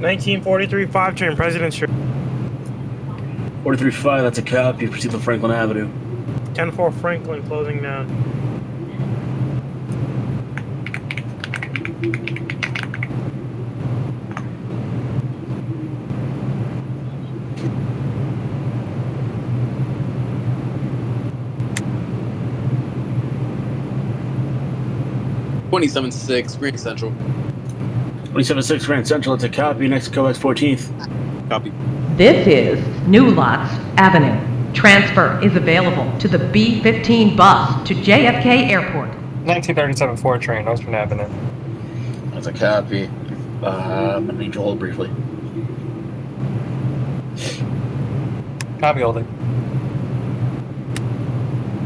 1943 5 train, President Street. 43-5, that's a copy. Proceed to Franklin Avenue. 10-4 Franklin, closing down. Grand Central. 27-6 Grand Central, that's a copy. Next coax 14th. Copy. This is New Lots Avenue. Transfer is available to the B-15 bus to JFK Airport. 1937 4 train, Western Avenue. That's a copy. I'm gonna need you to hold briefly. Copy holding.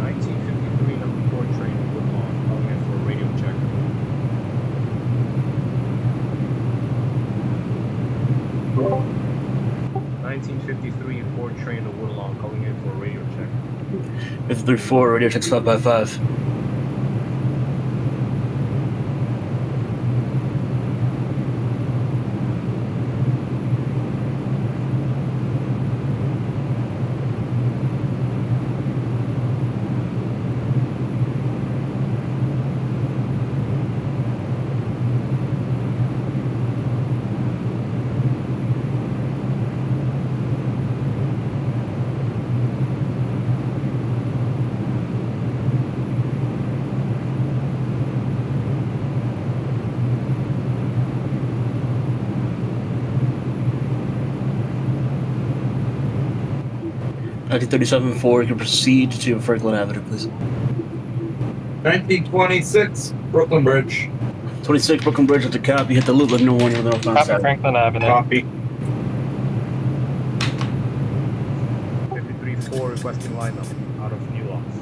1953 number 4 train, Woodlawn, calling in for a radio check. .1953 Ford train to Woodlawn, calling in for a radio check. 53-4, radio check 555. .1937-4, you can proceed to Franklin Avenue, please. 1926 Brooklyn Bridge. 26 Brooklyn Bridge, that's a copy. Hit the loop, let no one with no Copy contact. Franklin Avenue. Copy. 53-4 requesting lineup out of New Lots.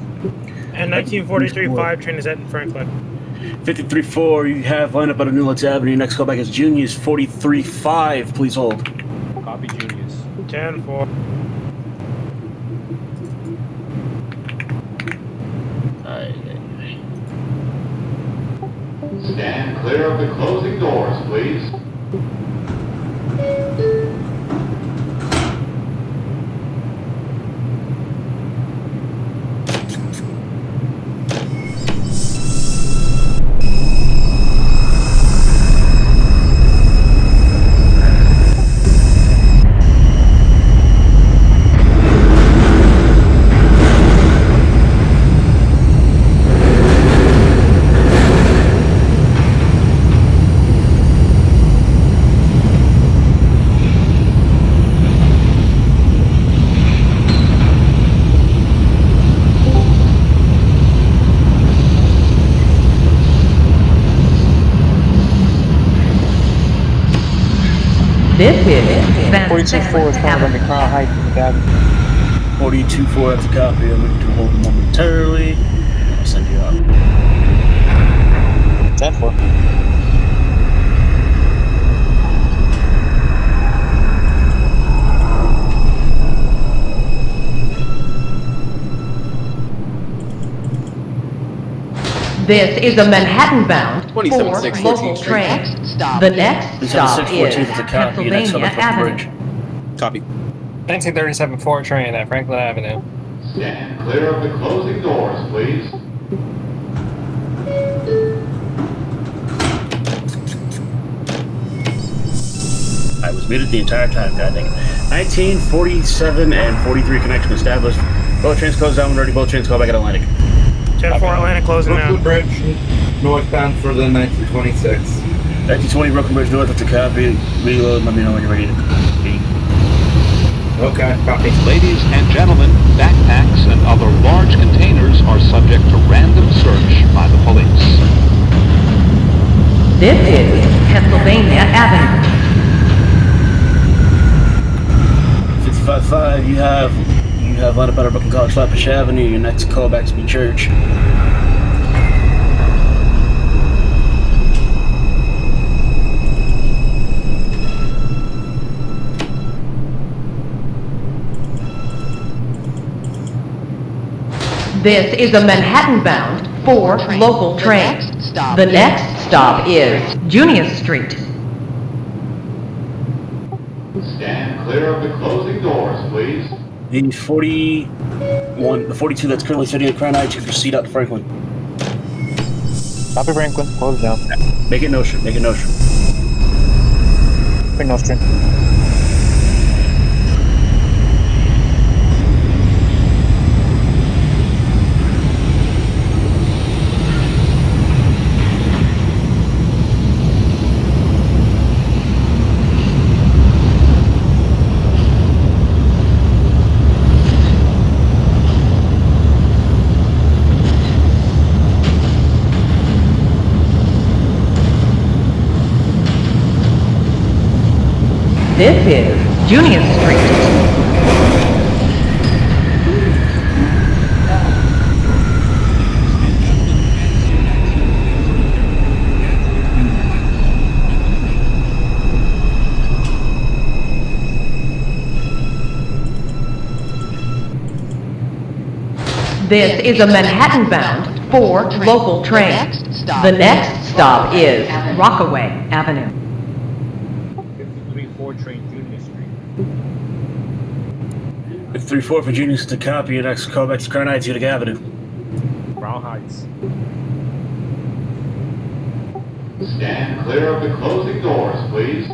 And 1943 5 train is heading Franklin. 53-4, you have lined up out of New Lots Avenue. Next callback is Junius 43-5. Please hold. Copy Junius. 10-4. Stand clear of the closing doors, please. This is Van 42-4 is coming Avenue. from the Crown Heights to the 42-4, that's a copy. I'm going to hold momentarily. I'll send you out. 10-4. This is a Manhattan-bound 27-6 local 14th train. Street. The next stop 6 is 14th, that's a copy. Next Pennsylvania callback Brooklyn Bridge. Avenue. Copy. 1937 4 train at Franklin Avenue. Stand clear of the closing doors, please. I was muted the entire time, god dang it. 1947 and 43 connection established. Both trains closed down when ready. Both trains call back at Atlantic. 10-4 Atlantic closing Brooklyn down. Bridge, northbound for the 1926. 1920 Brooklyn Bridge North, that's a copy. Reload, let me know when you're ready to be. Okay, copy. Ladies and gentlemen, backpacks and other large containers are subject to random search by the police. This is Pennsylvania Avenue. 55-5, you have lined up out of Brooklyn College Flatbush Avenue. Your next callback's be Church. This is a Manhattan-bound 4 local train. The next stop is Junius Street. Stand clear of the closing doors, please. The 42 that's currently sitting at Crown Heights, you can proceed out to Franklin. Copy Franklin. Close down. Make it notion. Make it notion. Bring Nostrum. This is Junius Street. This is a Manhattan-bound 4 local train. The next stop is Rockaway Avenue. 53-4 train, Union Street. 3-4 for Junius to copy. Your next call back to Crown Heights, Utica Avenue. Brown Heights. Stand clear of the closing doors, please.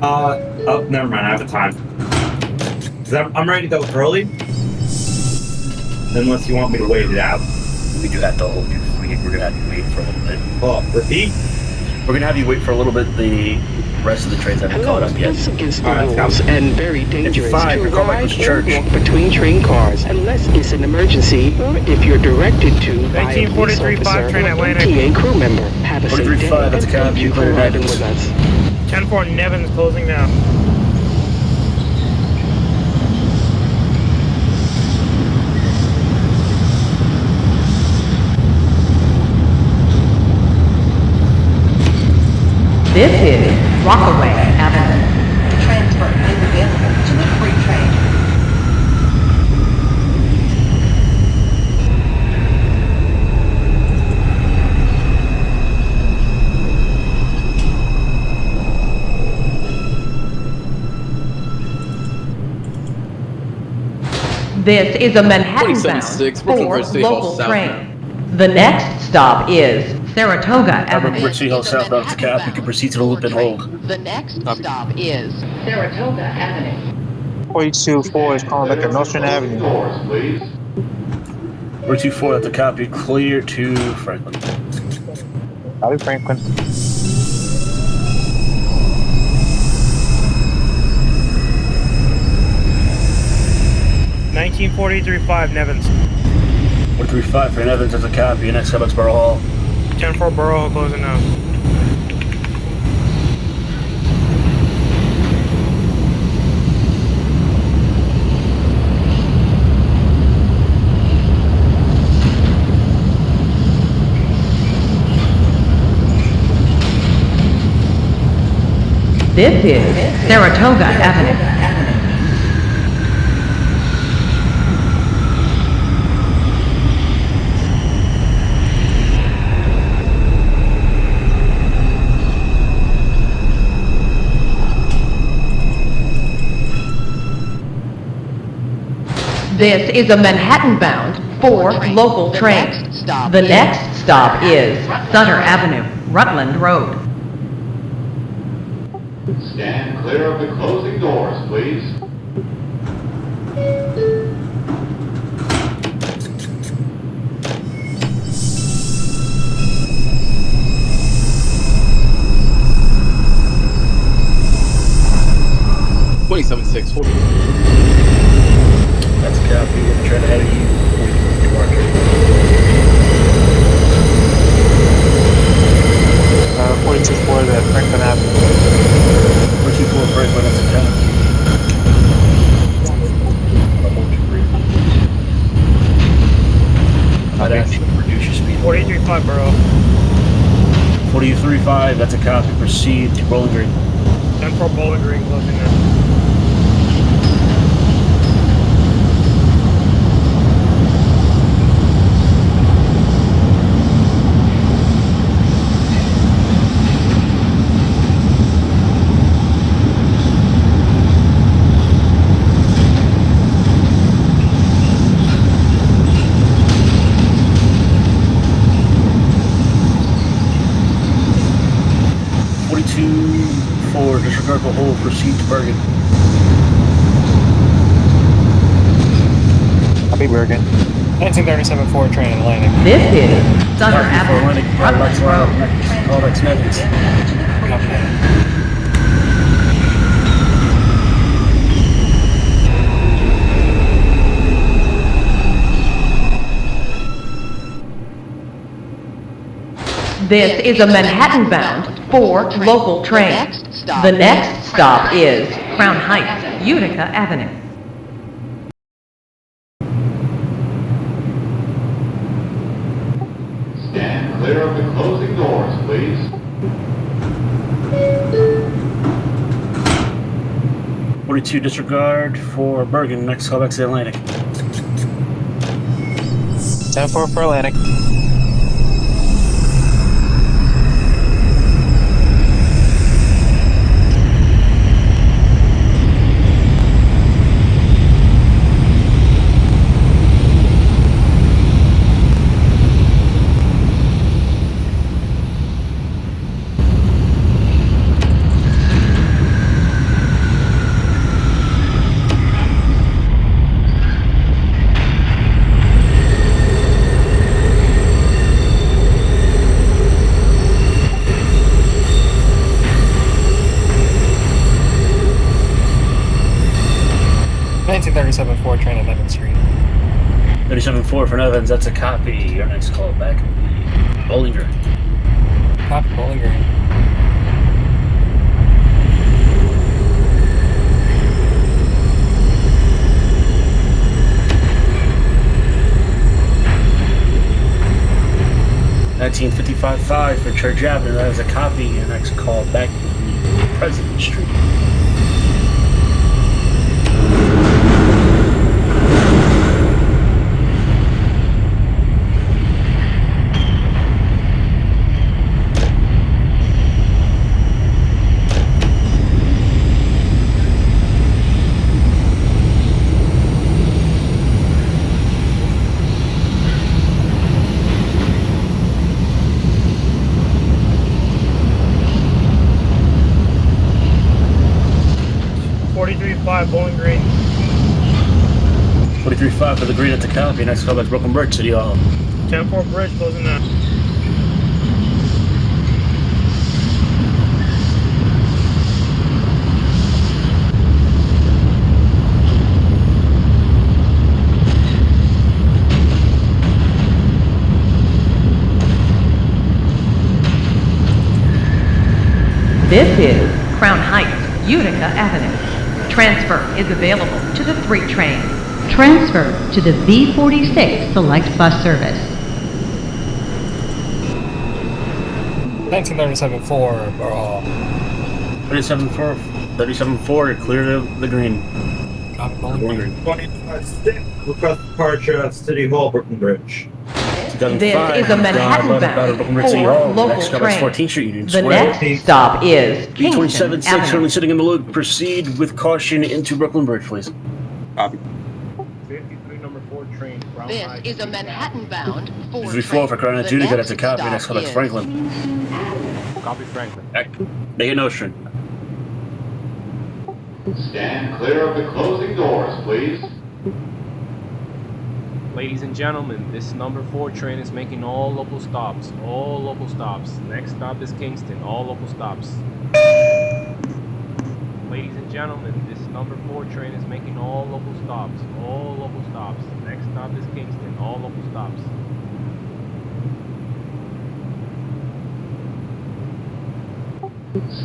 Oh, never mind. I have the time. 'Cause I'm ready to go early. Unless you want me to wait it out. We do have to hold you. We're gonna have you wait for a little bit. Oh, repeat? We're gonna have you wait for a little bit. The rest of the trains haven't caught up yet. It's against the Alright, rules and very dangerous fine, to we're going back ride to or church. walk between train cars unless it's an emergency or if you're directed to by a police 1943-5 officer train or Atlantic. MTA crew member. Have a safe 43-5, day that's a and cab. thank you for Clear riding guidance. with us. 10-4 Nevins closing now. This is Rockaway Avenue. Transfer is available to the freight train. This is a Manhattan-bound 27-6, Brooklyn 4 Bridge City Hall, local South. train. The next stop is Saratoga Avenue. Bridge City Hall southbound to cap. You can proceed to the loop and hold. The next Copy. stop is Saratoga Avenue. 42-4 is calling back Clear at of the Nostrum closing Avenue. doors, please. 424, that's a copy. Clear to Franklin. Copy Franklin. $1943-5 Nevins. 135 for Evans, that's a copy. Next up, it's Borough Hall. 10-4 Borough Hall closing now. This is Saratoga Avenue. This is a Manhattan-bound 4 local train. The next stop is Sutter Avenue, Rutland Road. Stand clear of the closing doors, please. $27-6. That's a copy. We're trying to head you. Marker. 42-4 at Franklin Avenue. 424 Franklin, that's a copy. I'd ask you to reduce your speed. 43-5 Borough. 435, that's a copy. Proceed to Bowling Green. 10-4 Bowling Green closing now. 42-4, disregard the whole, proceed to Bergen. Copy Bergen. 1937-4 train and landing. This is Sutter Copy for Avenue, landing, Rutland Road. Road. Call X Nevins. Copy that. This is a Manhattan-bound 4 local train. The next stop is Crown Heights, Utica Avenue. Stand clear of the closing doors, please. .42 disregard for Bergen. Next call back to the Atlantic. 10-4 for Atlantic. .37-4 train at Nevin Street. 37-4 for Nevins. That's a copy. Your next call back will be Bowling Green. Copy Bowling Green. $19.55.5 for Church Avenue. That is a copy. Your next call back will be President Street. Bowling Green. 43.5 for the green at the copy. Next call back Brooklyn Bridge, City Hall. 10-4 Bridge closing now. This is Crown Heights, Utica Avenue. Transfer is available to the 3 train. Transfer to the B46 Select Bus Service. 1937-4, 37-4 to clear the green. Copy Bowling Green. 25-6, request departure at City Hall, Brooklyn Bridge. This is a Manhattan-bound 4 local Next stop is train. 14th Street, Union The Square. next stop is Kingston B27-6 Avenue. currently sitting in the loop. Proceed with caution into Brooklyn Bridge, please. Copy. 53 number 4 train. Crown This Heights. is a Manhattan-bound 4 Usually 4 for Crown and Utica. That's a copy. Next call back Franklin. Copy Franklin. Make it Nostrand. Stand clear of the closing doors, please. Ladies and gentlemen, this number 4 train is making all local stops. All local stops. Next stop is Kingston. All local stops. Ladies and gentlemen, this number 4 train is making all local stops. All local stops. Next stop is Kingston. All local stops.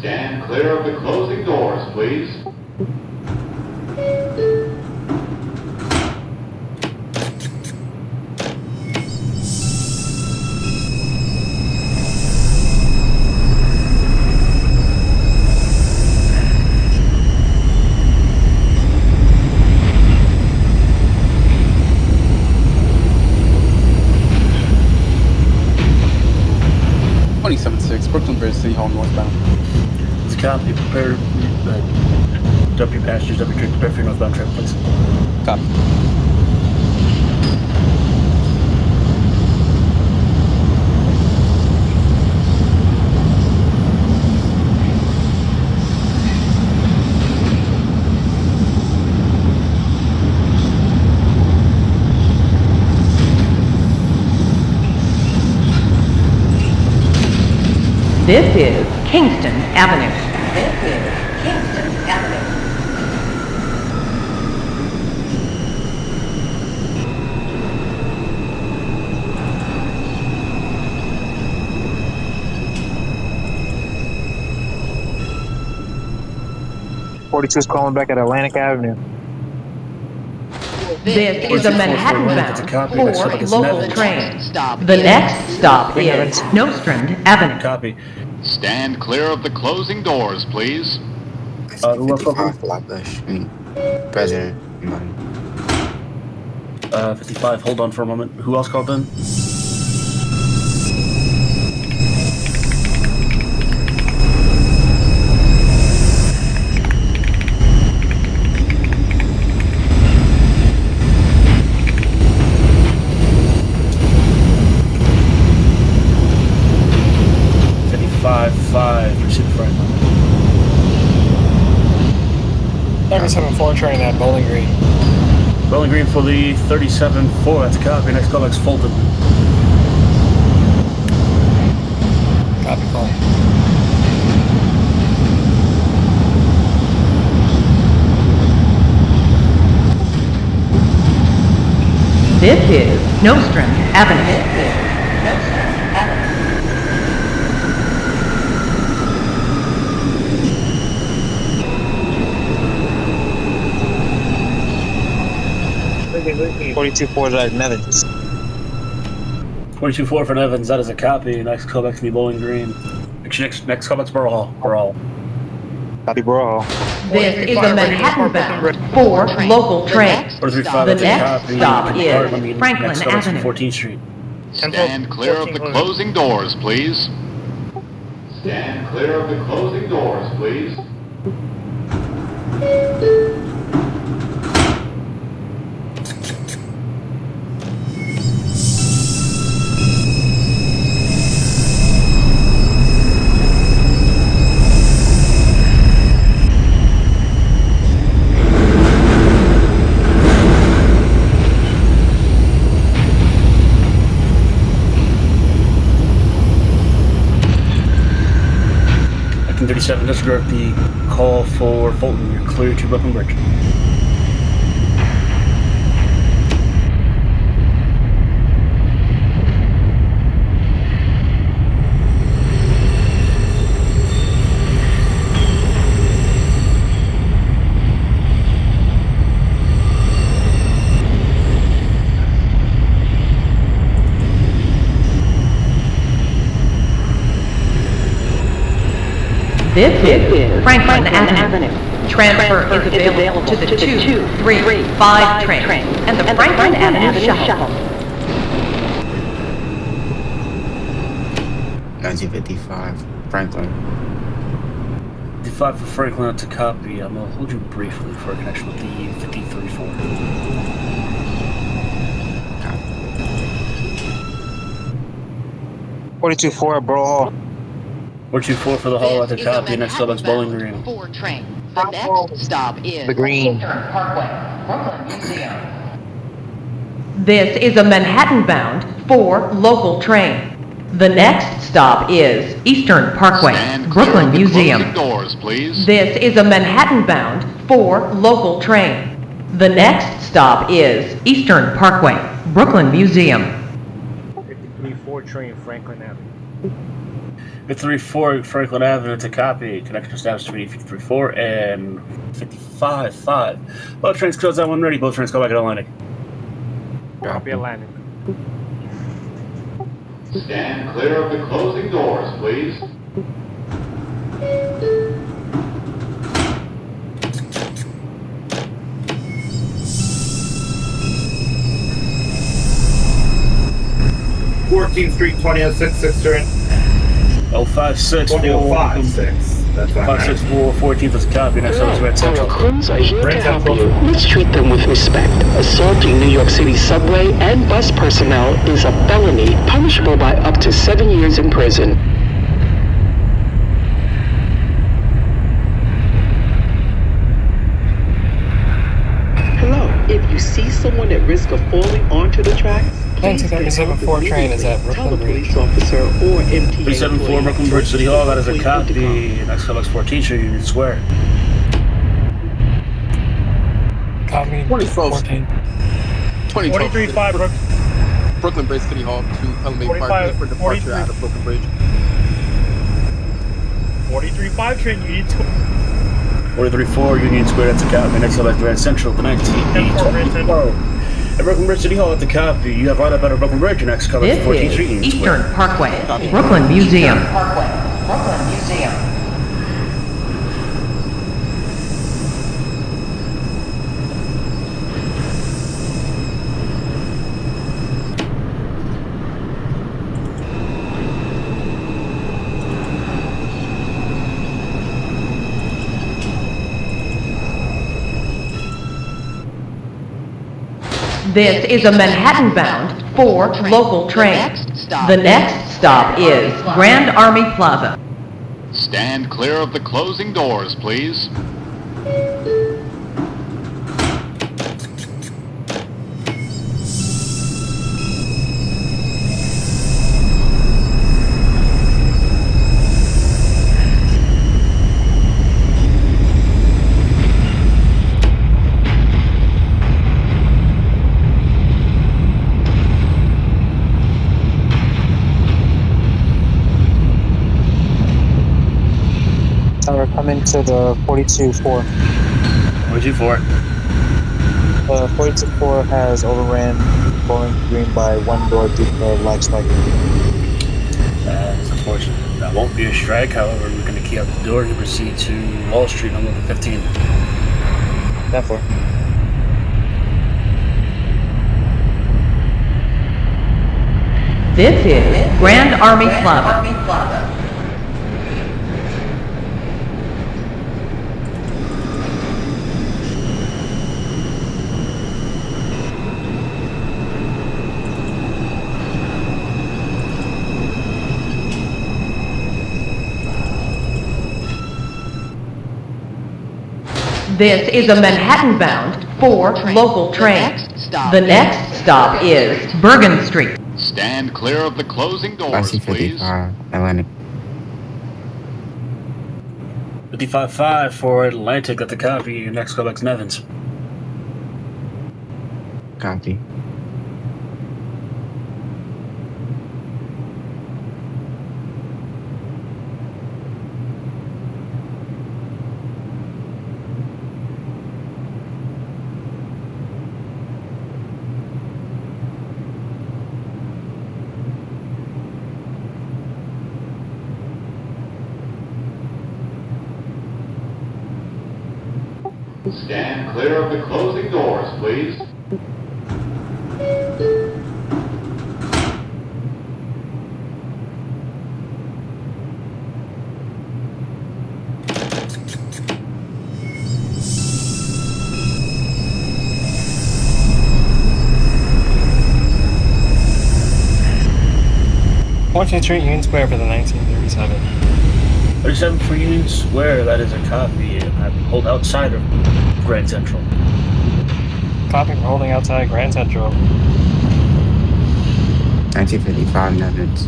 Stand clear of the closing doors, please. Brooklyn Bridge, City Hall, northbound. It's a copy. Prepare. Dump your passengers, dump your drink, prepare for your northbound trip, please. Copy. This is Kingston Avenue. This is Kingston Avenue. is calling back at Atlantic Avenue. This is a Manhattan-bound 4 local train. The next stop is Nostrand Avenue. Copy. Stand clear of the closing doors, please. 55 Flatbush. President. 55, hold on for a moment. Who else called in? Proceed to Franklin. 37-4 train at Bowling Green. Bowling Green for the 37-4. That's a copy. Next callback's Fulton. Copy, Fulton. This is Nostrand Avenue. 42-4 is at Nevins. 22-4 for Nevins. That is a copy. Next callback's to be Bowling Green. Actually, next callback's Borough Hall. Borough Hall. Copy, Borough Hall. This is a Manhattan-bound 4 local train. The next stop is Franklin Avenue. 14th Street. Stand clear of the closing doors, please. Stand clear of the closing doors, please. Acting 37, disregard the call for Fulton. You're clear to Brooklyn Bridge. This is Franklin Avenue. Transfer is available to the 2, 3, 5 train and the Franklin Avenue Shuttle. 1955 Franklin. 55 for Franklin to copy. I'm going to hold you briefly for a connection with the 53-4. 42-4 at Borough Hall. 424 for the hall at the copy. Next callback's Bowling Green. 4 train. The next stop is The Green. This is a Manhattan-bound 4 local train. The next stop is Eastern Parkway, Stand Brooklyn clear of the Museum. closing doors, please. This is a Manhattan-bound 4 local train. The next stop is Eastern Parkway, Brooklyn Museum. 53-4 train, Franklin Avenue. 53-4 Franklin Avenue to copy. Connection established between 53-4 and 55-5. Both trains close that one ready. Both trains go back at Atlantic. Copy, Atlantic. Stand clear of the closing doors, please. Street, 2006, turn. 056 2056. That's fine. 564 14th is copy. Next up is Red Our Central. crews are here Red to help Central. you. Let's treat them with respect. Assaulting New York City subway and bus personnel is a felony, punishable by up to 7 years in prison. Hello. If you see someone at risk of falling onto the tracks, 1937-4 train is at Brooklyn Bridge. Officer or MTA 374 Brooklyn Bridge City Hall, that is a copy. Next call, 14th Street, Union Square. Copy 2012. 14. 23-5 Brooklyn Bridge City Hall to Elevate Parkway for departure out of Brooklyn Bridge. 43-5 train, you need to. 43-4 Union Square, that's a copy. Next call, Grand Central, the 19-8. At Brooklyn Bridge City Hall, at the copy. You have right up out of Brooklyn Bridge. Your next call, This 14th Street, is Union Square. Eastern Parkway, Brooklyn Museum. This is a Manhattan-bound 4 local train. The next stop is Grand Army Plaza. Stand clear of the closing doors, please. We're coming to the 42-4. 42-4. The 42-4 has overran Bowling Green by 1 door due to light striking. That's unfortunate. That won't be a strike, however, we're going to key out the door and proceed to Wall Street, number 15. Therefore. This is Grand Army Plaza. This is a Manhattan-bound 4 local train. The next stop is Bergen Street. Stand clear of the closing doors, please. 55 Atlantic. 55-5 for Atlantic at the copy. Your next callback's Nevins. Copy. Stand clear of the closing doors, please. Street, Union Square for the 1937. 37 for Union Square, that is a copy. I hold outside of Grand Central. Copy for holding outside Grand Central. 1955 Nevins.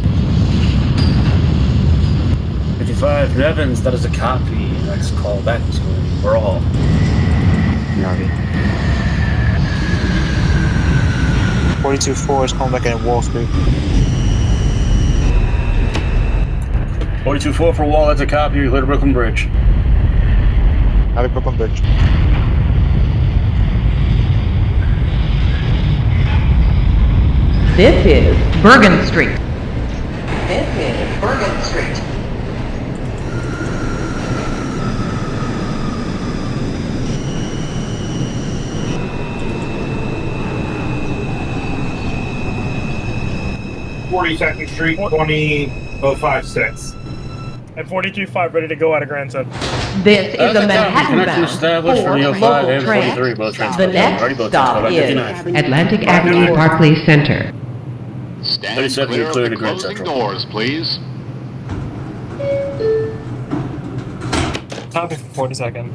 55 Nevins, that is a copy. Next call back is going to be Brawl. Copy. 42-4 is calling back at Wall Street. 42-4 for Wall, that's a copy. You're clear to Brooklyn Bridge. Out of Brooklyn Bridge. This is Bergen Street. This is Bergen Street. Second Street, 20056. At 42-5, ready to go out of Grand Central. This is a Manhattan-bound 4 local train. The next stop is Atlantic Avenue, Barclays Center. Stand clear of the closing doors, please. Copy for 42nd.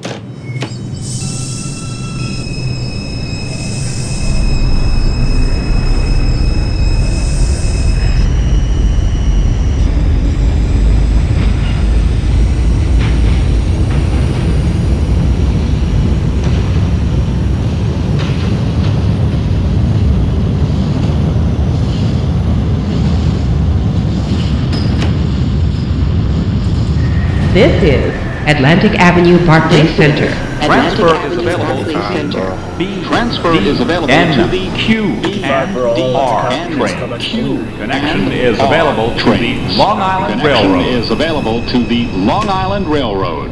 This is Atlantic Avenue Barclays Center. Transfer is available to the B. Transfer is available to the Q and R train. Connection is available to the Long Island Railroad. Is available to the Long Island Railroad.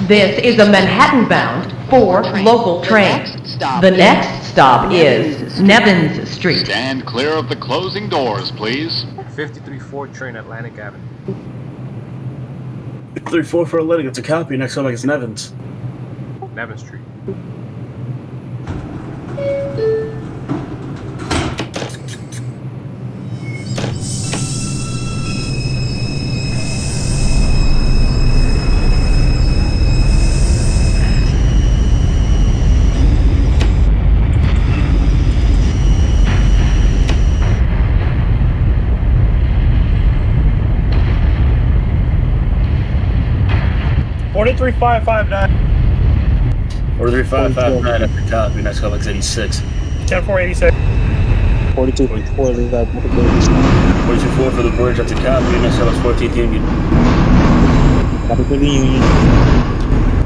This is a Manhattan-bound 4 local train. The next stop is Nevins Street. Stand clear of the closing doors, please. 53-4 train, Atlantic Avenue. 3-4 for Atlantic. It's a copy. Next up, it's Nevins. Nevin Street. Forty-three five five nine. 43559 after copy. Next up, it's 86. 10-4-86. 42-4 leave that. 424 for the bridge after copy. Next up, it's 14th Union. Copy for the Union.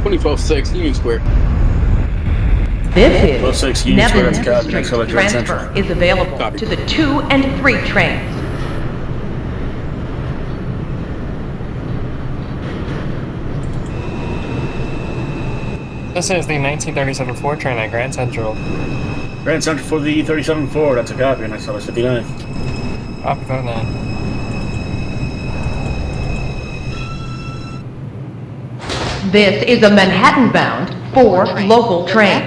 24-6 Union Square. This 12-6 is Union Square Nevins after copy. Next up, Street. it's Grand Transfer Central. is available Copy. to the 2 and 3 trains. This is the 1937-4 train at Grand Central. Grand Central for the 37-4. That's a copy. Next up, it's 59. Copy that now. This is a Manhattan-bound 4 local train.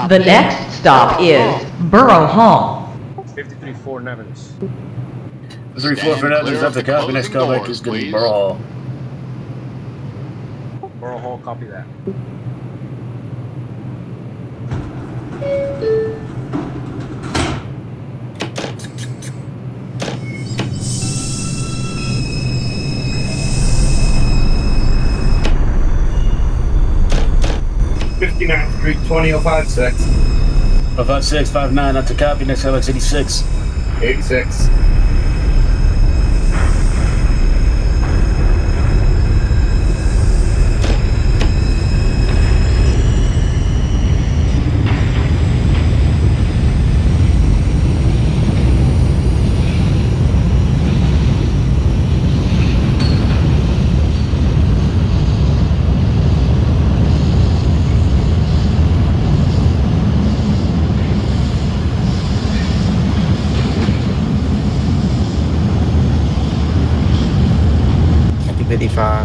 The next stop is Borough Hall. 53-4 Nevins. 3-4 for Nevins after copy. Next callback is going to be Borough Hall. Borough Hall, copy that. Street 20056. 05659 after copy. Next callback is 86. 86.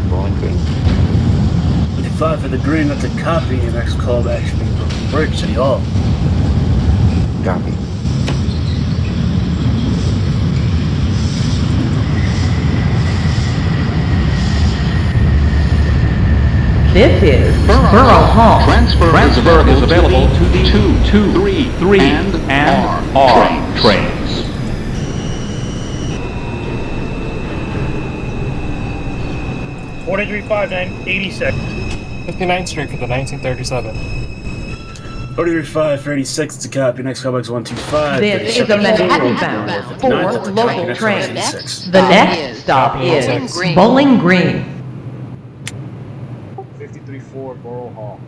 Bowling Green. 55 for the green. That's a copy. Next callback should be Brooklyn Bridge, City Hall. Copy. This is Borough Hall. Transfer is available to the 2, 3, and R trains. 4359 86. 59th Street for the 1937. 435 for 86. It's a copy. Next callback is 125. This is a Manhattan-bound 4 local train. The next stop is Bowling Green. 53-4 Borough Hall.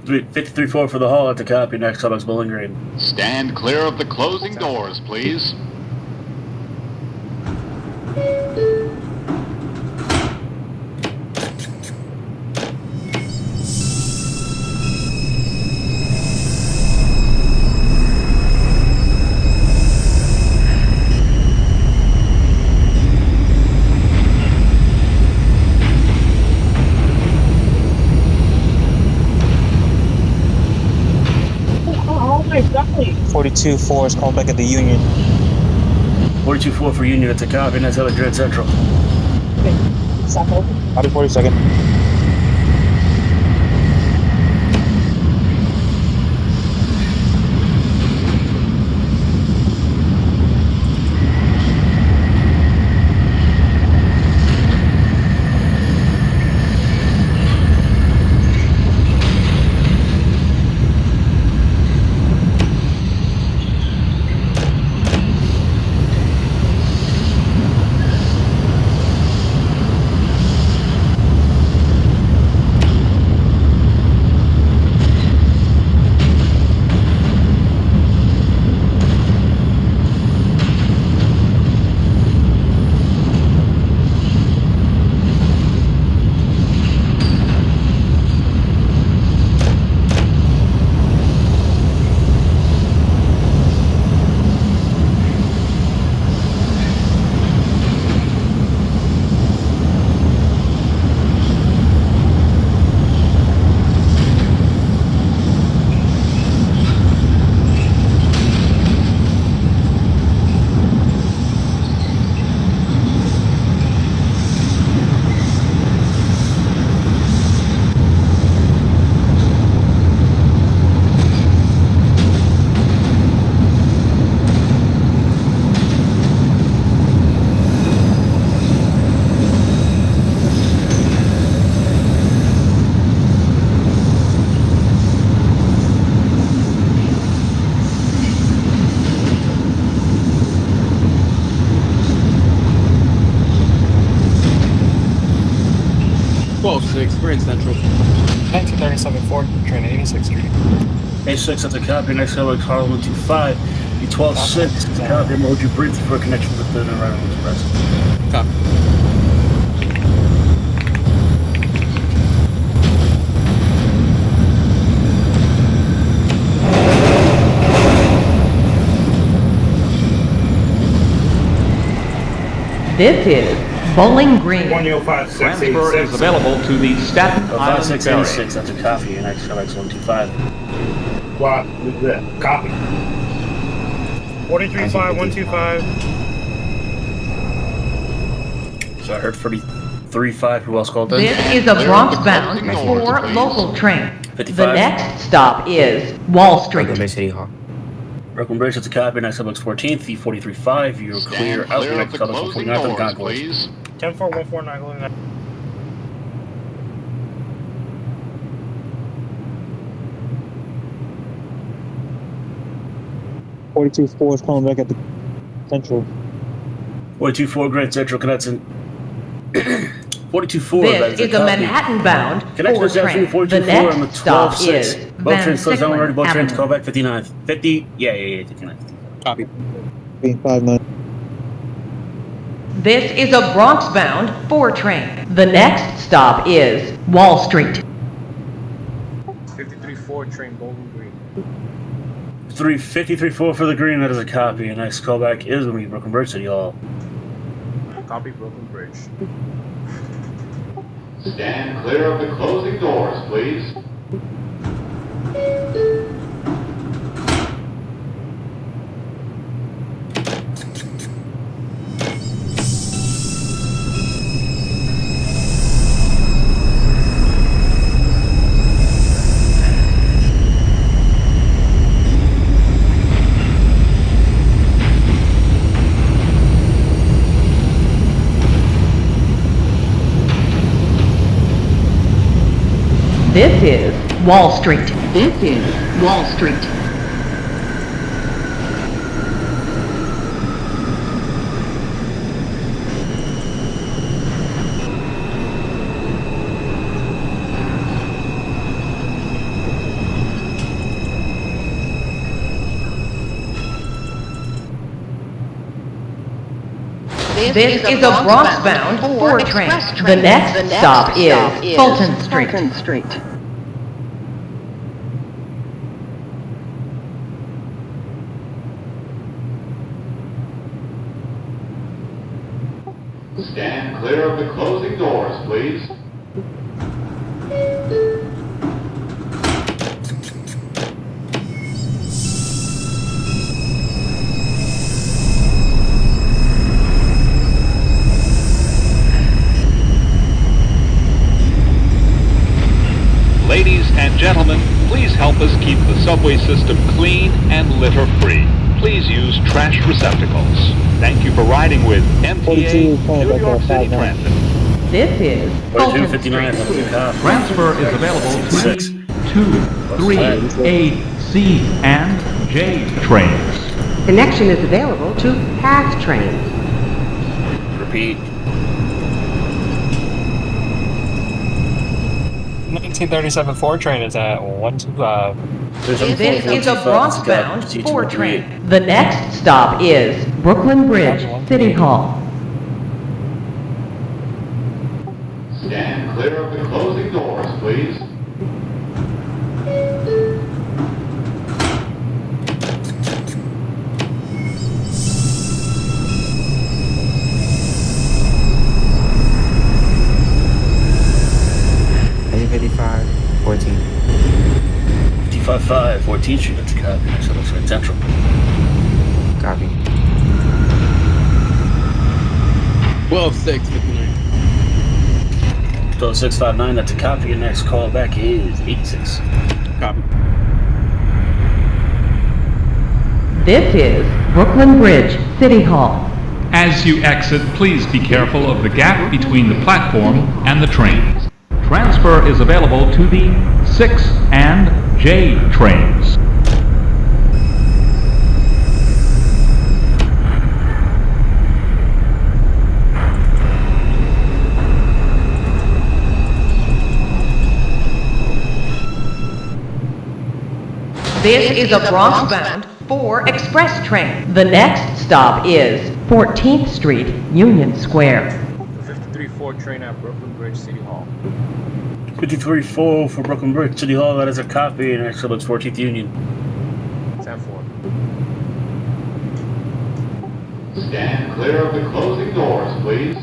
53-4 for the hall at the copy. Next callback is Bowling Green. Stand clear of the closing doors, please. Exactly. 42-4 is called back at the Union. 42-4 for Union at the copy. Next up at Grand Central. Copy 42nd. 12-6, we're in Central. 1937 Ford train, 86th Street. A6, that's a copy. Next callback is R125. The 12-6, that's a copy. I'm going to hold you briefly for a connection with the Arrival Express. Copy. This is Bowling Green. 1056. Transfer is available to the Staten Island ferry. 5686, that's a copy. Your next callback's 125. What is that? Copy. 435, 125. So I heard 33.5. Who else called that? This is a Bronx-bound 4 local train. 55. The next stop is Wall Street. Brooklyn City Hall. Brooklyn Bridge, that's a copy. Next callback's 14th. The 43.5. You're clear out. Your next callback's 49 for the concourse. 10414 9. 42-4 is calling back at the Central. 42.4 Grand Central Connection. 42.4. This is a Manhattan-bound 4 train. The next stop is Both trains closed down already. Both trains Avenue. call back 59. 50. Yeah, 59. Copy. 59. This is a Bronx-bound 4 train. The next stop is Wall Street. 53-4 train, Bowling Green. 53.4 for the green. That is a copy. Your next callback is going to be Brooklyn Bridge City Hall. Copy, Brooklyn Bridge. Stand clear of the closing doors, please. This is Wall Street. This is Wall Street. This is a Bronx-bound 4 train. The next stop is Fulton Street. Stand clear of the closing doors, please. Ladies and gentlemen, please help us keep the subway system clean and litter-free. Please use trash receptacles. Thank you for riding with MTA New York City Transit. This is Fulton Street. 42.59. Transfer is available to the 2, 3, A, C, and J trains. Connection is available to A.A.S trains. Repeat. 1937 Ford train is at 125. This is a Bronx-bound 4 train. The next stop is Brooklyn Bridge City Hall. Stand clear of the closing doors, please. A55, 14. 55.5, 14th Street. That's a copy. Next up, Grand Central. Copy. 12-6, 59. 12.659. That's a copy. Your next call back is 86. Copy. This is Brooklyn Bridge City Hall. As you exit, please be careful of the gap between the platform and the trains. Transfer is available to the 6 and J trains. This is a Bronx-bound 4 express train. The next stop is 14th Street, Union Square. The 53-4 train at Brooklyn Bridge City Hall. 53-4 for Brooklyn Bridge City Hall. That is a copy, and next up it's 14th Union. 10-4. Stand clear of the closing doors, please.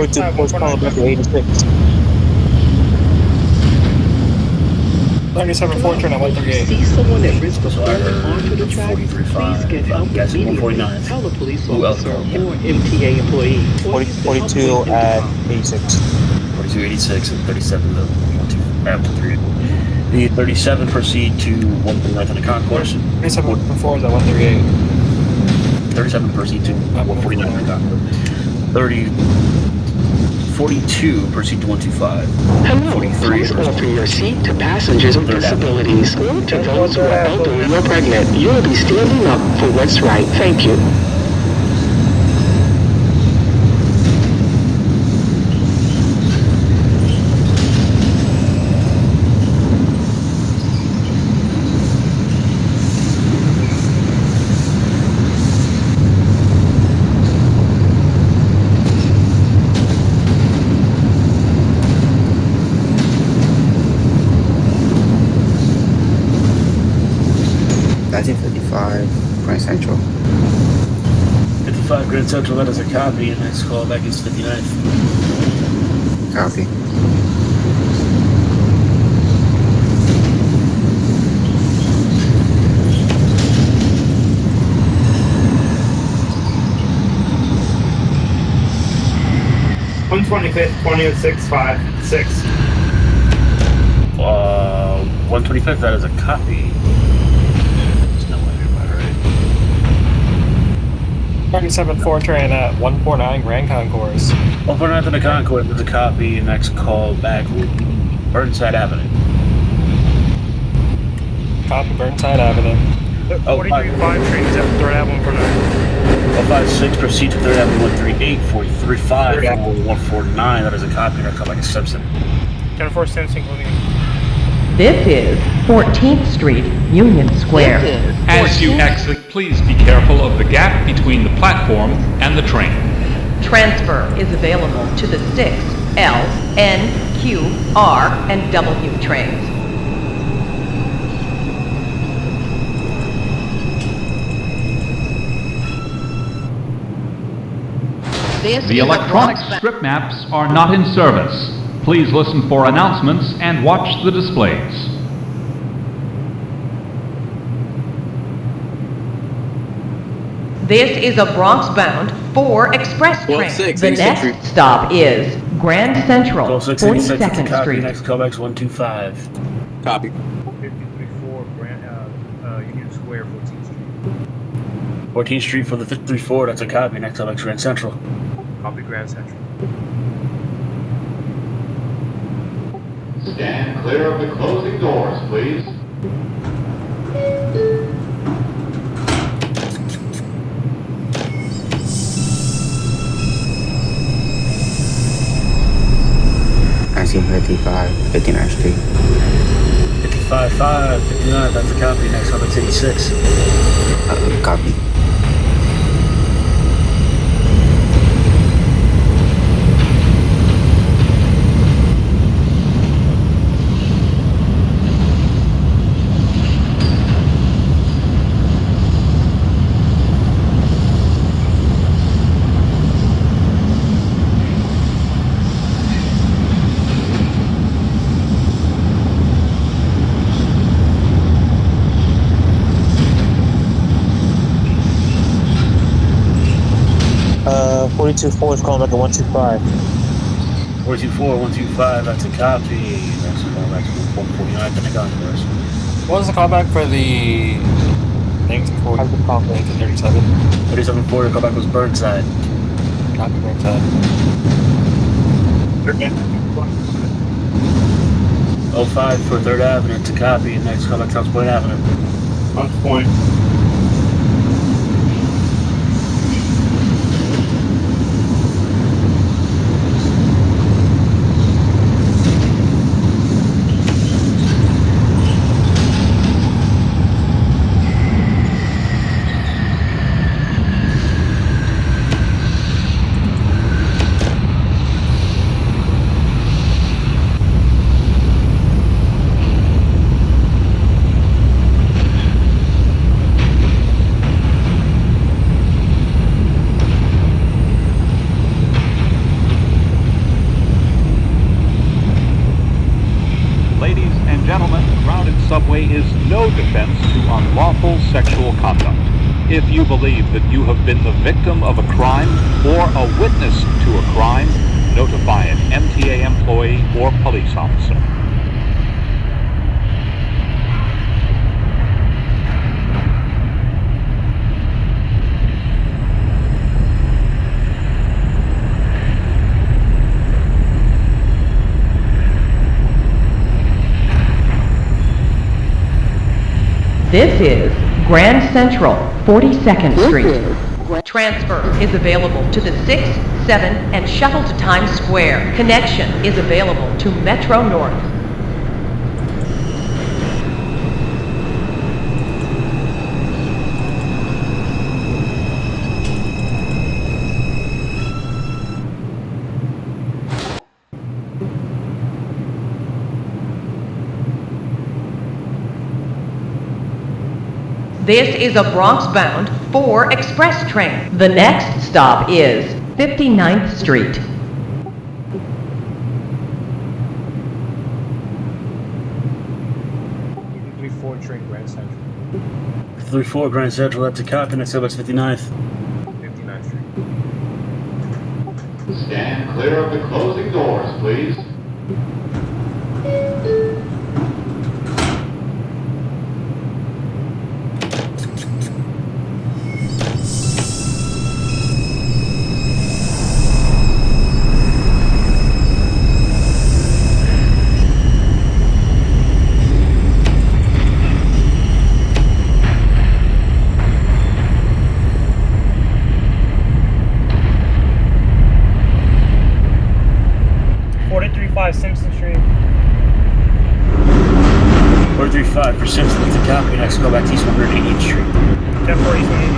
Calling back to 86. 37-4 train at 138. See someone at risk of So I falling heard onto the track, 43.5. please get help I'm guessing immediately. 149. Tell a police Who else officer called? or MTA employee. 42 at 86. 4286 and 37 after 3. The 37 proceed to 149th on the concourse. 37-4 is at 138. 37 proceed to 149th on the concourse. 42 proceed to 125. Hello, 43 please offer your seat to passengers with disabilities or to those who are elderly or pregnant. You'll be standing up for what's right. Thank you. Grand Central. 55 Grand Central, that is a copy, and next call back is 59th. Copy. One 25th, 20.656. 125th, that is a copy. 37-4 train at 149 Grand Concourse. 149th on the concourse is a copy, and next call back will be Burnside Avenue. Copy Burnside Avenue. 43.5 train is at 3rd Avenue for now. 156 proceed to 3rd Avenue 138, 43.5 for 149. That is a copy, and I call back a subset. 10-4 Sensing including. This is 14th Street, Union Square. As you exit, please be careful of the gap between the platform and the train. Transfer is available to the 6, L, N, Q, R, and W trains. The electronic strip maps are not in service. Please listen for announcements and watch the displays. This is a Bronx-bound 4 express train. The next stop is Grand Central, 42nd Copy, Street. next callback's 125. Copy. 53-4 Union Square, 14th Street. 14th Street for the 53-4, that's a copy, next callback's Grand Central. Copy Grand Central. Stand clear of the closing doors, please. I 55, 59th Street. 55-5, 59, that's a copy, next callback's 86. Copy. Uh, 42-4 is calling back at 125. 424, 125, that's a copy. That's going back to 149 Pentagon Concourse. What was the callback for the 1937? 37-4, the callback was Burnside. Copy Burnside. 05 for 3rd Avenue to copy. Next callback, South Point Avenue. On point. Subway is no defense to unlawful sexual conduct. If you believe that you have been the victim of a crime or a witness to a crime, notify an MTA employee or police officer. This is Grand Central, 42nd Street. Transfer is available to the 6, 7, and shuttle to Times Square. Connection is available to Metro North. This is a Bronx-bound 4 express train. The next stop is 59th Street. Train Grand Central. 34 Grand Central, that's a copy. Next callback's 59th. 59th Street. Stand clear of the closing doors, please. Simpson Street. 435 for Simpson, that's a copy. Next callback to East 188th Street. 1040 East 188th.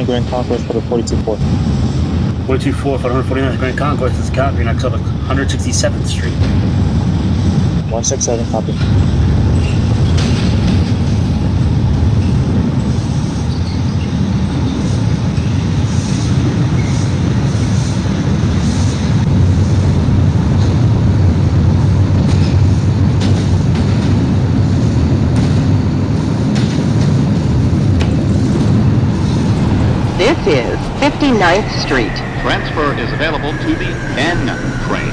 Grand Concourse for the 42-4. 424 for 149th Grand Concourse, that's a copy. Next callback 167th Street. 167, copy. This is 59th Street. Transfer is available to the N train.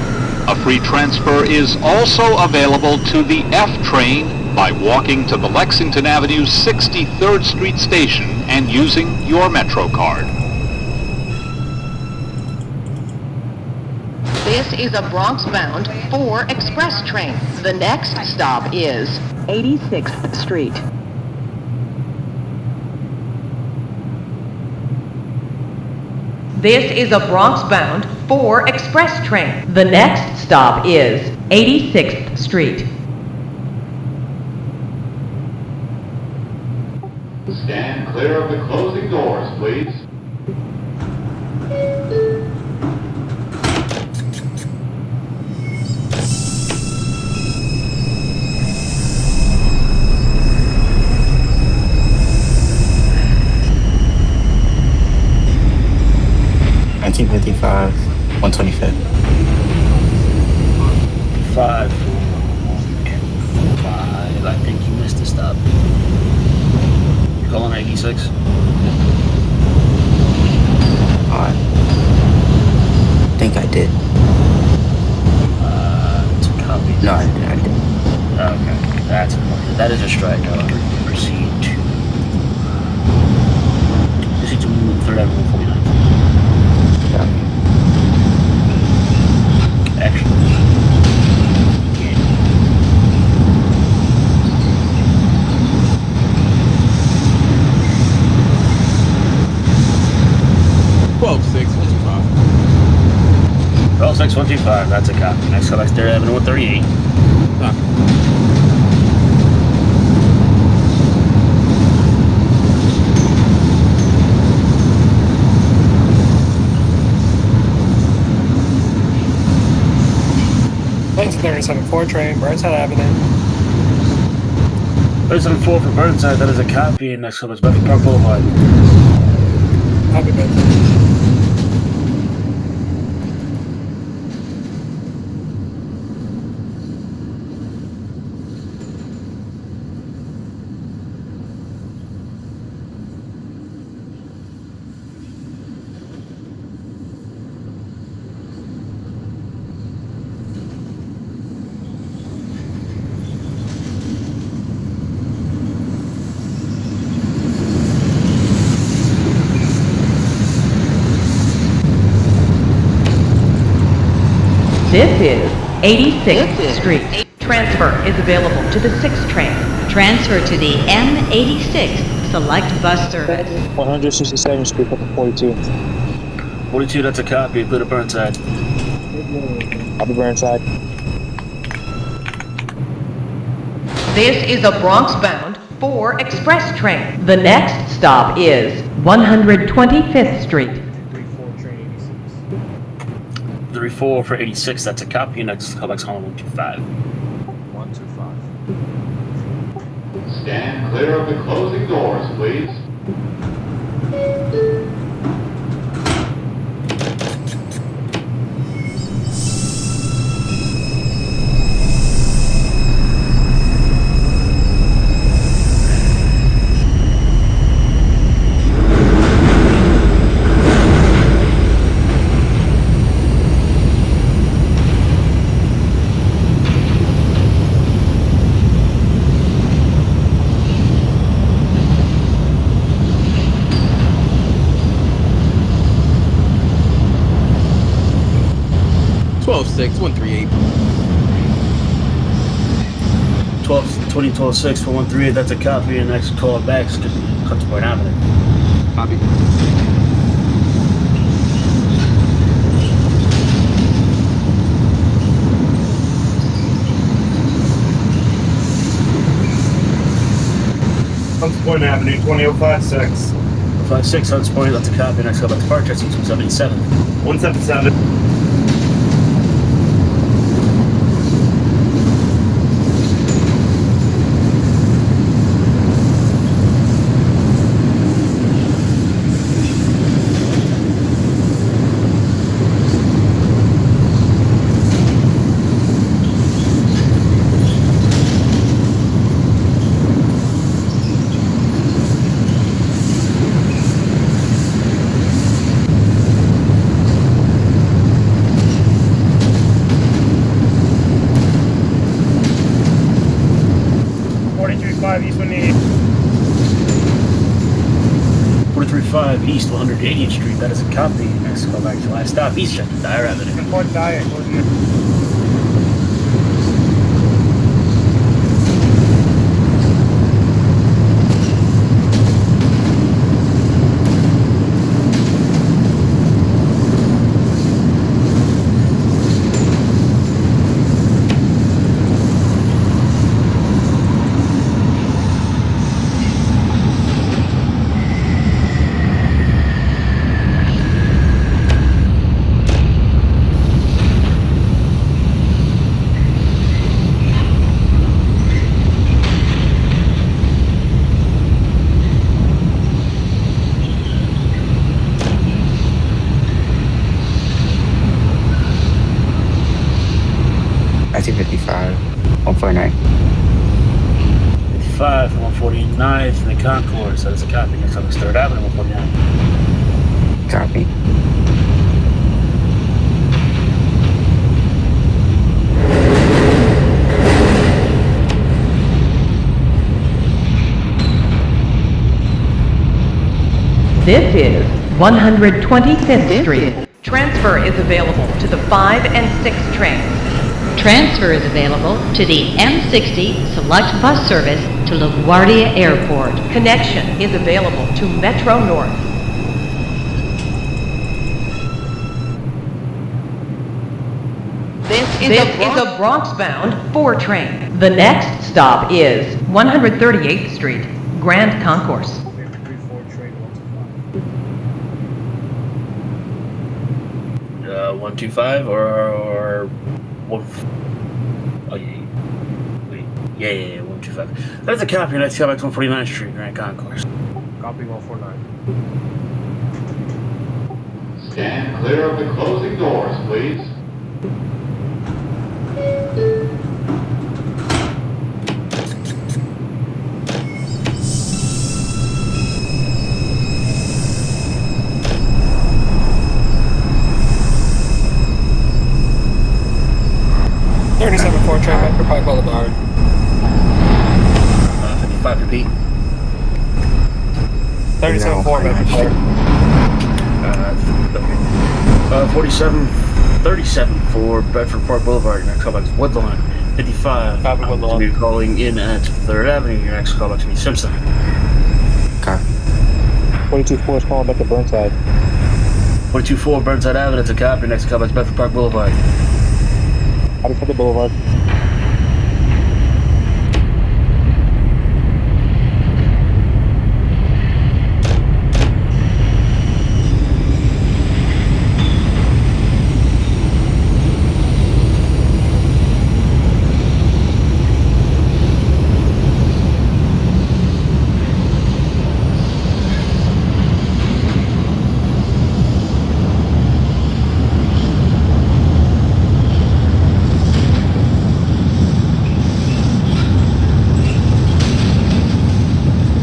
A free transfer is also available to the F train by walking to the Lexington Avenue 63rd Street station and using your Metro card. This is a Bronx-bound 4 express train. The next stop is 86th Street. This is a Bronx-bound 4 express train. The next stop is 86th Street. Stand clear of the closing doors, please. $19.55, 125th. 5. I think you missed a stop. You're calling 86? I think I did. It's a copy. No, I did. Okay, that's important. That is a strike. Proceed to move 3rd Avenue 149. Action. 125, that's a copy. Next call, 3rd Avenue 138. $1937-4 train, Burnside Avenue. 37-4 for Burnside, that is a copy. Next call is Bedford Park Boulevard. Copy, Bedford. This is 86th Street. Transfer is available to the 6th train. Transfer to the M86 Select Bus Service. 167th Street, up to 42. 42, that's a copy. Clear to Burnside. I'll be Burnside. This is a Bronx-bound 4 express train. The next stop is 125th Street. 34 for 86, that's a copy. Next callback's Holland 125. 125. Stand clear of the closing doors, please. Six 138. 2012-6 for 138, that's a copy. And next call back is Point Avenue. Copy. Hunts Point Avenue, 20056. 56 Hunts Point, that's a copy. Next call back to Park, that's 277. 177. East 435 East 180th Street, that is a copy. Next call back to last stop, East Chester, Dyer Avenue. Point Dyer, 1955, 149. 55 and 149th in the concourse. That is a copy. Next up is 3rd Avenue, 149. Copy. This is 125th Street. Transfer is available to the 5 and 6 trains. Transfer is available to the M60 Select Bus Service to LaGuardia Airport. Connection is available to Metro North. This is a Bronx-bound 4 train. The next stop is 138th Street, Grand Concourse. 125 or one. Oh yeah, wait, yeah, 125. That's a copy. Next callback 149th Street, Grand Concourse. Copy 149. Stand clear of the closing doors, please. Train Metro Park Boulevard. 55 repeat. 37-4 Metro Park. 37 for Bedford Park Boulevard. Your next callback is Woodlawn. 55. Copy Woodlawn. You're calling in at 3rd Avenue. Your next callback is going to be Simpson. Copy. 42-4 is calling back to Burnside. 42-4 Burnside Avenue. That's a copy. Your next callback is Bedford Park Boulevard. Copy for the Boulevard.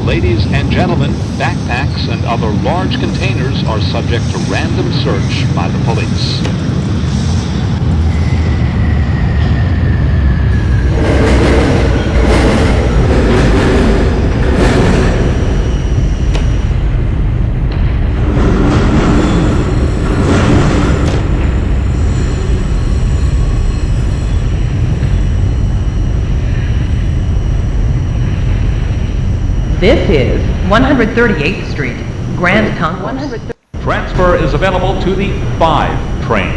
Ladies and gentlemen, backpacks and other large containers are subject to random search by the police. This is 138th Street, Grand Concourse. Transfer is available to the 5 train.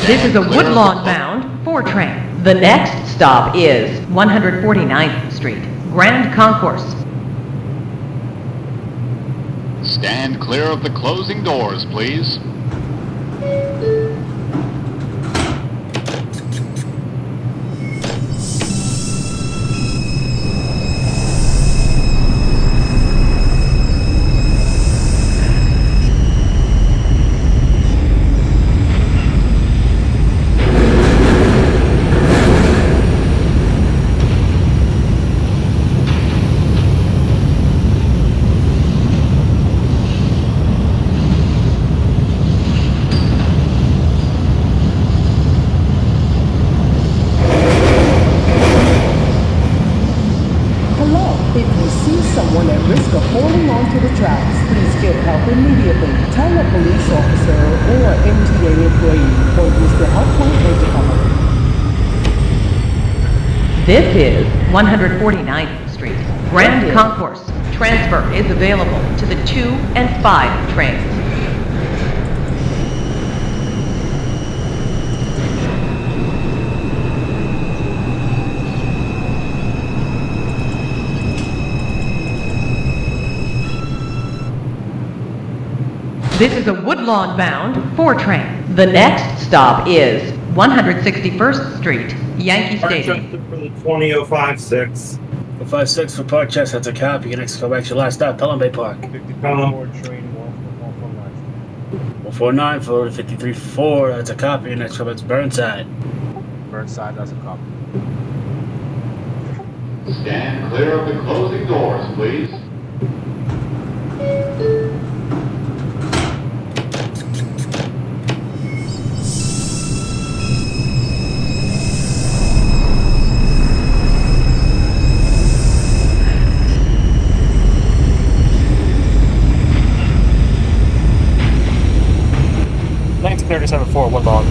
This is a Woodlawn-bound 4 train. The next stop is 149th Street, Grand Concourse. Stand clear of the closing doors, please. Someone at risk of holding onto the tracks, please get help immediately. Tell a police officer or MTA employee or use the helpline intercom. This is 149th Street, Grand Concourse. Transfer is available to the 2 and 5 trains. This is a Woodlawn-bound 4 train. The next stop is 161st Street, Yankee Stadium. For the 20056. 456 for Parkchester, that's a copy. Your next call back to your last stop, Pelham Bay Park. 54 train 149. 149 for 53-4, that's a copy. Your next call back to Burnside. Burnside, that's a copy. Stand clear of the closing doors, please. $1937.4 Woodlawn.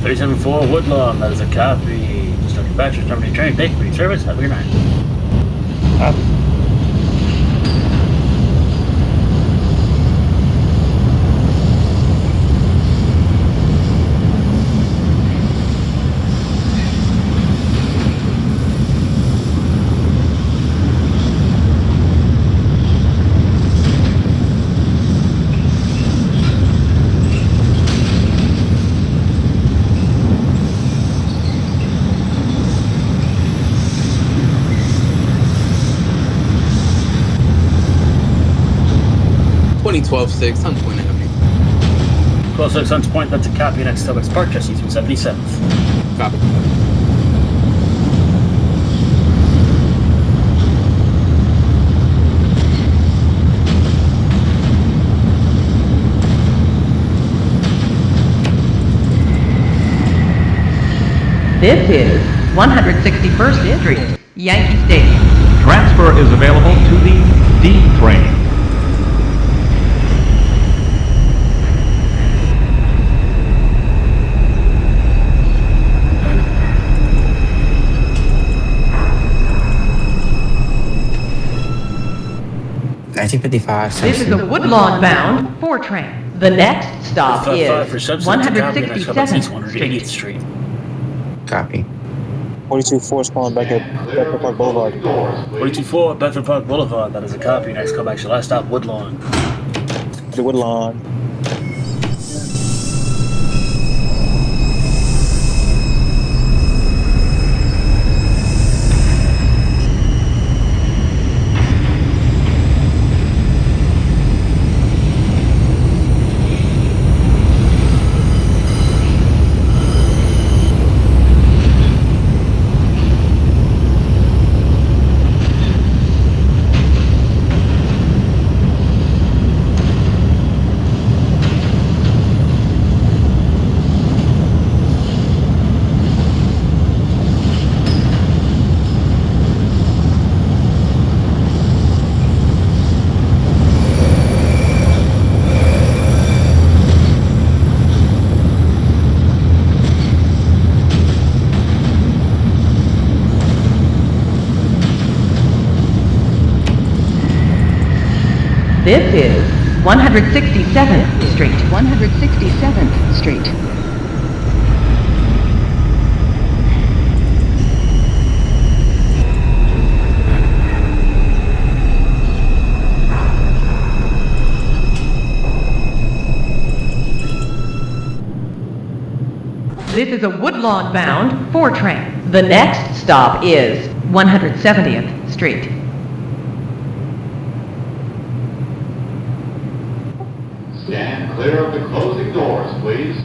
37-4 Woodlawn, that is a copy. Just looking back, just terminating train. Thank you for your service. Have a good night. Twelve six, Hunts Point Avenue. 12-6 Hunts Point, that's a copy. Next stop is Parkchester, Eastman 77th. Copy. This is 161st Street, Yankee Stadium. Transfer is available to the D train. This is a Woodlawn bound 4 train. The next stop is 167th Street. Copy. 42-4 is calling back at Bedford Park Boulevard. 42-4 Bedford Park Boulevard, that is a copy. Next call back to your last stop, Woodlawn. The Woodlawn. This is 167th Street. 167th Street. This is a Woodlawn bound 4 train. The next stop is 170th Street. Stand clear of the closing doors, please.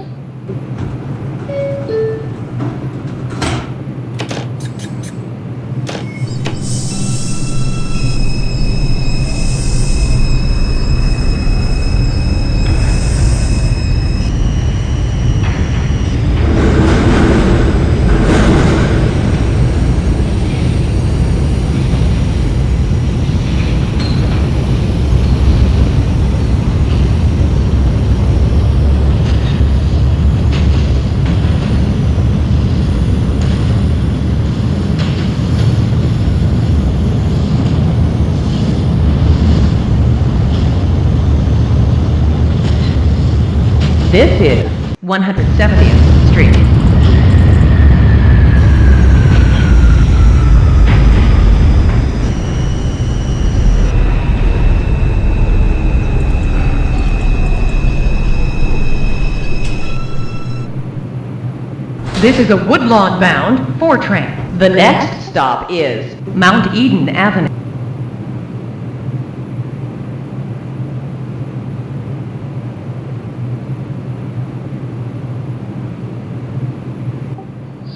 This is 170th Street. This is a Woodlawn-bound 4 train. The next stop is Mount Eden Avenue.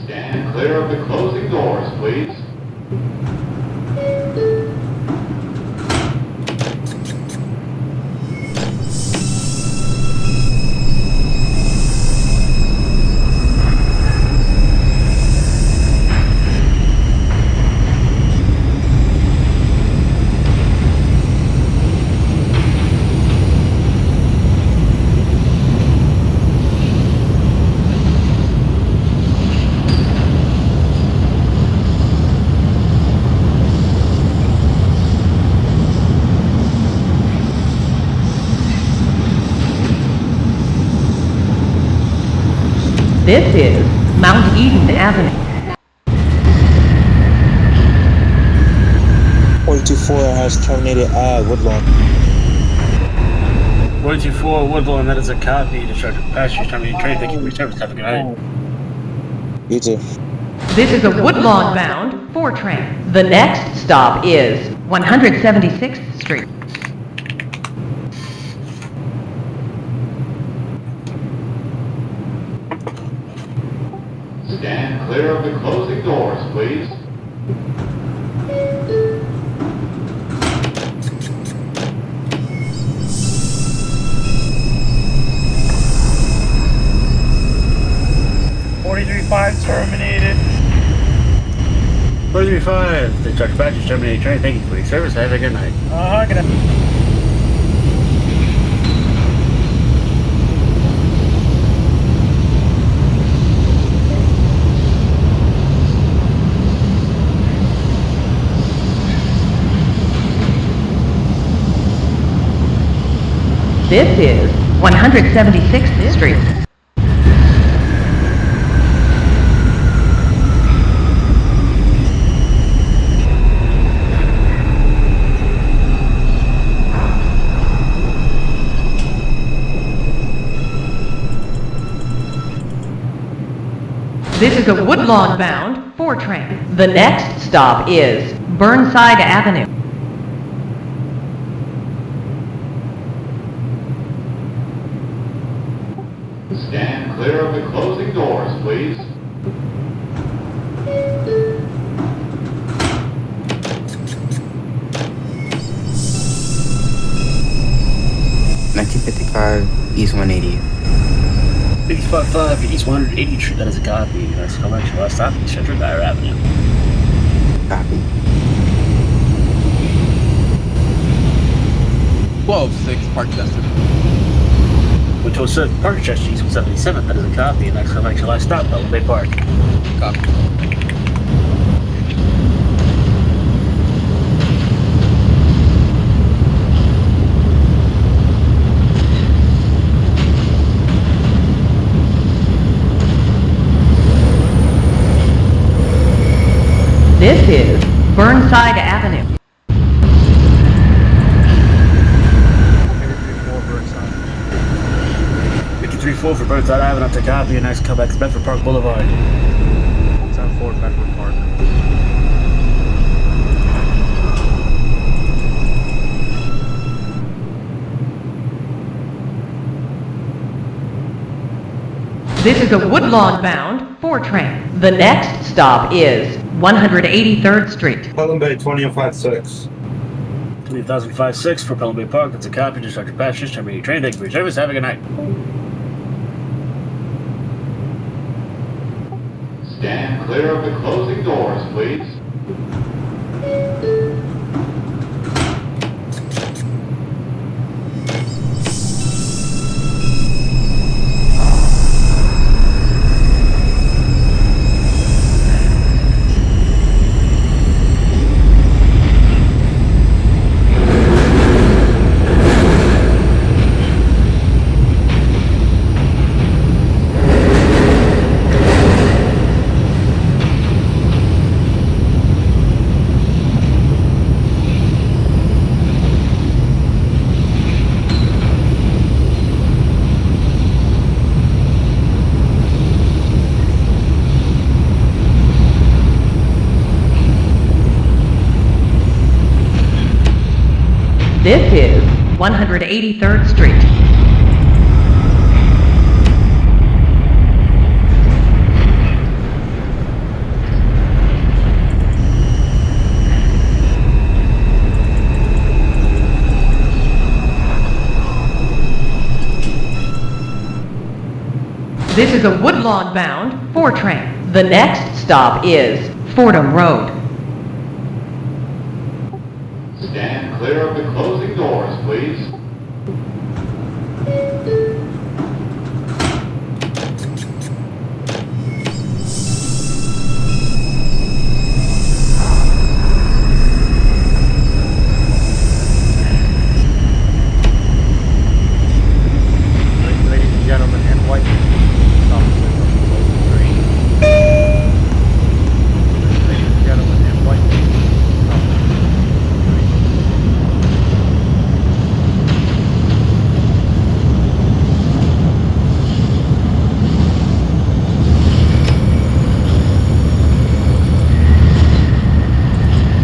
Stand clear of the closing doors, please. This is Mount Eden Avenue. 424 has terminated at Woodlawn. 424 Woodlawn, that is a copy. Discharge of passengers terminating train. Thank you for your service. Have a good night. You too. This is a Woodlawn-bound 4 train. The next stop is 176th Street. Stand clear of the closing doors, please. Terminated. 435, discharge of passengers terminating train. Thank you for your service. Have a good night. Good night. This is 176th Street. This is a Woodlawn-bound 4 train. The next stop is Burnside Avenue. Stand clear of the closing doors, please. East 180. 55 East 180 Street, that is a copy. That's how much last stop, Central Dyer Avenue. Copy. 12-6 Park Chester. 126 Park Chester, East 177, that is a copy. Next selection last stop, Pelham Bay Park. Copy. This is Burnside Avenue. 53-4 for Burnside Avenue, that's a copy. And next come back to Bedford Park Boulevard. 10-4 Bedford Park. This is a Woodlawn-bound 4 train. The next stop is 183rd Street. Pelham Bay 2056. 2056 for Pelham Bay Park, that's a copy. Discharge your passengers, terminating train. Thank you for your service. Have a good night. Stand clear of the closing doors, please. This is 183rd Street. This is a Woodlawn bound 4 train. The next stop is Fordham Road. Stand clear of the closing doors, please. Ladies and gentlemen, and white officers of the local train. Ladies and gentlemen, and white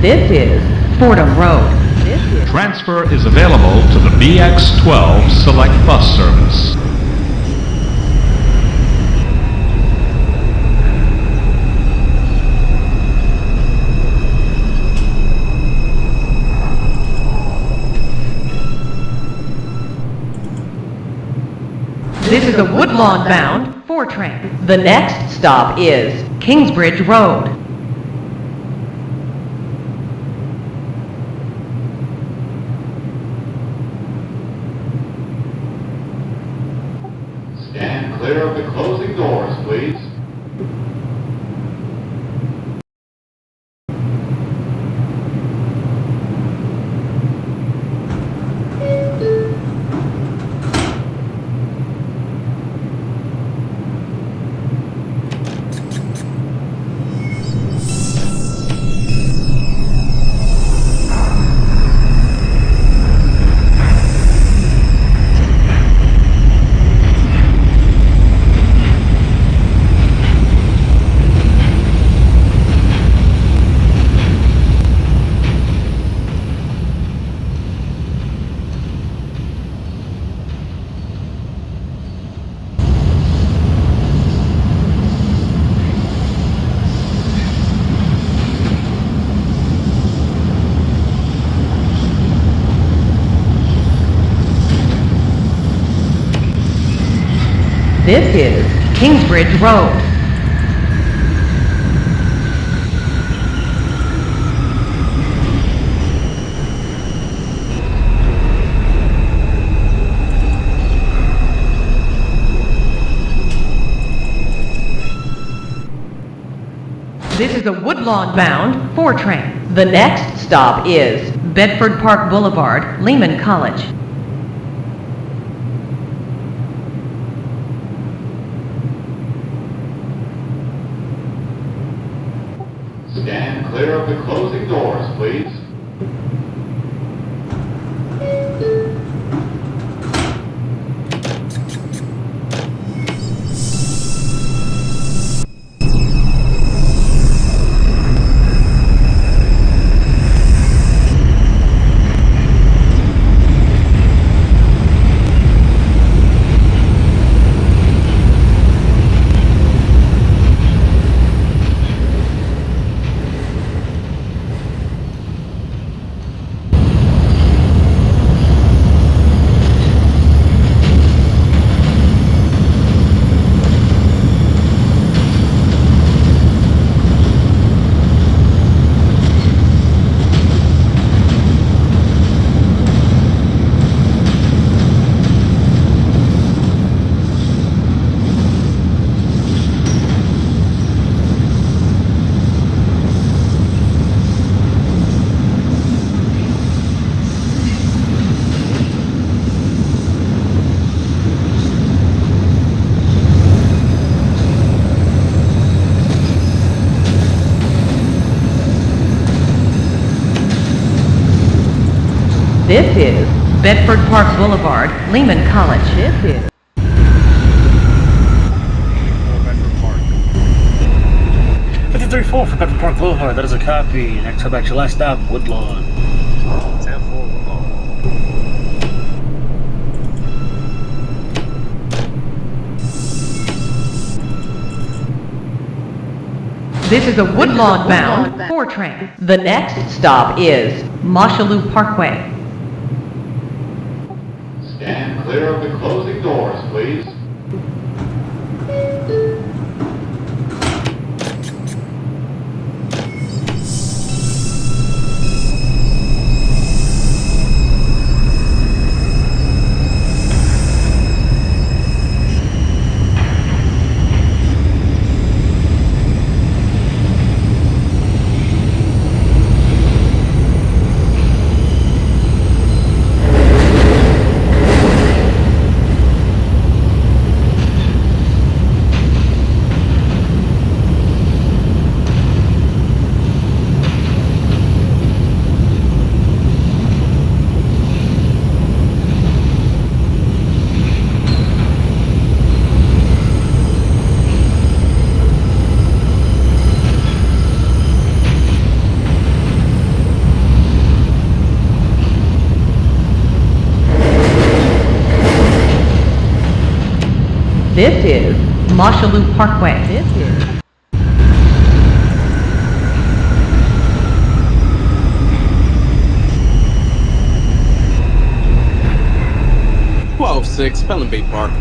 This is Fordham Road. Transfer is available to the BX12 Select Bus Service. This is a Woodlawn bound 4 train. The next stop is Kingsbridge Road. Stand clear of the closing doors, please. This is Kingsbridge Road. This is a Woodlawn bound 4 train. The next stop is Bedford Park Boulevard, Lehman College. Stand clear of the closing doors, please. This is Bedford Park Boulevard, Lehman College. This is 53-4 for Bedford Park Boulevard. That is a copy. Next up, at your last stop, Woodlawn. 10-4 Woodlawn. This is a Woodlawn bound 4 train. The next stop is Mosholu Parkway. Stand clear of the closing doors, please. This is Mosholu Parkway. This is 12-6, Pelham Bay Park.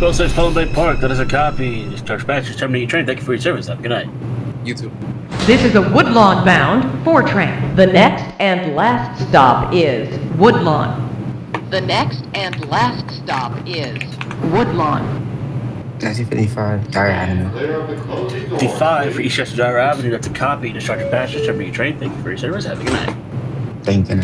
12-6 Pelham Bay Park, that is a copy. Discharge passengers, terminate your train. Thank you for your service. Have a good night. You too. This is a Woodlawn bound 4 train. The next and last stop is Woodlawn. The next and last stop is Woodlawn. 1955, Dyer Avenue. Clear of the closing doors. 55 for Eastchester Dyer Avenue. That's a copy. Discharge your passengers, terminate your train. Thank you for your service. Have a good night. Thank you.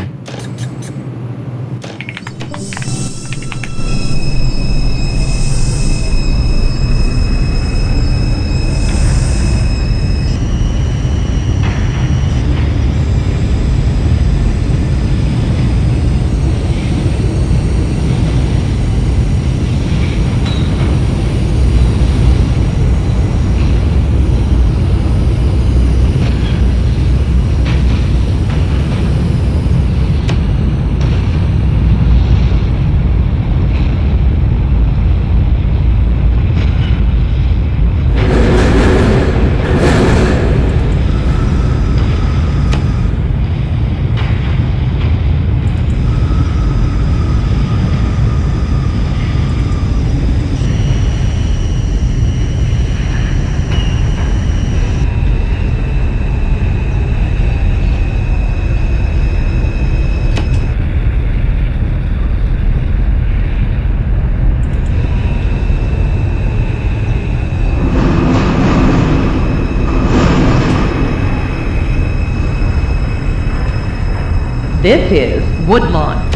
This is Woodlawn.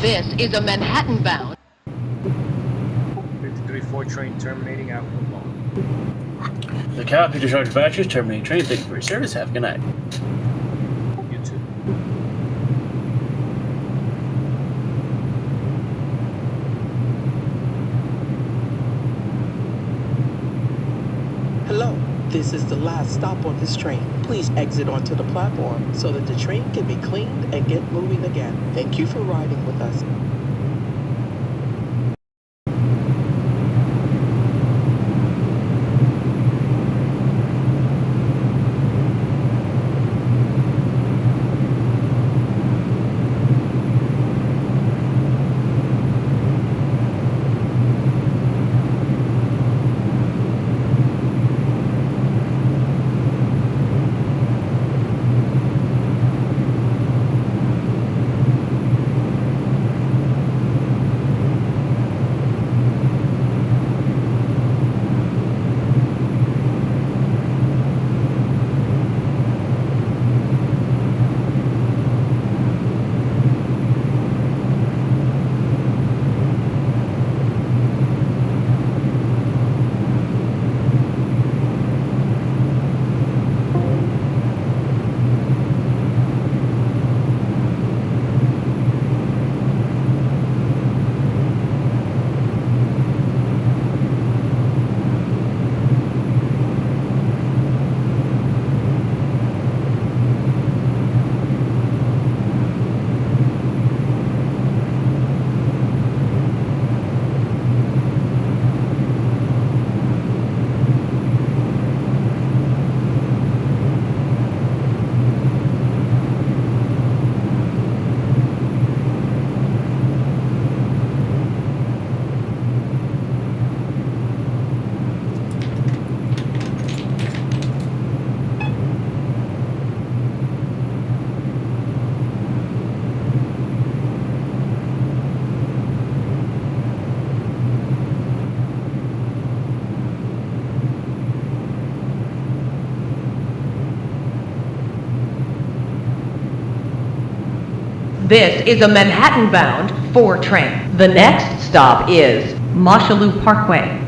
This is a Manhattan bound 53-4 train terminating at Woodlawn. The copy. Discharge your passengers, terminate your train. Thank you for your service. Have a good night. You too. Hello, this is the last stop on this train. Please exit onto the platform so that the train can be cleaned and get moving again. Thank you for riding with us. This is a Manhattan-bound 4 train. The next stop is Mosholu Parkway.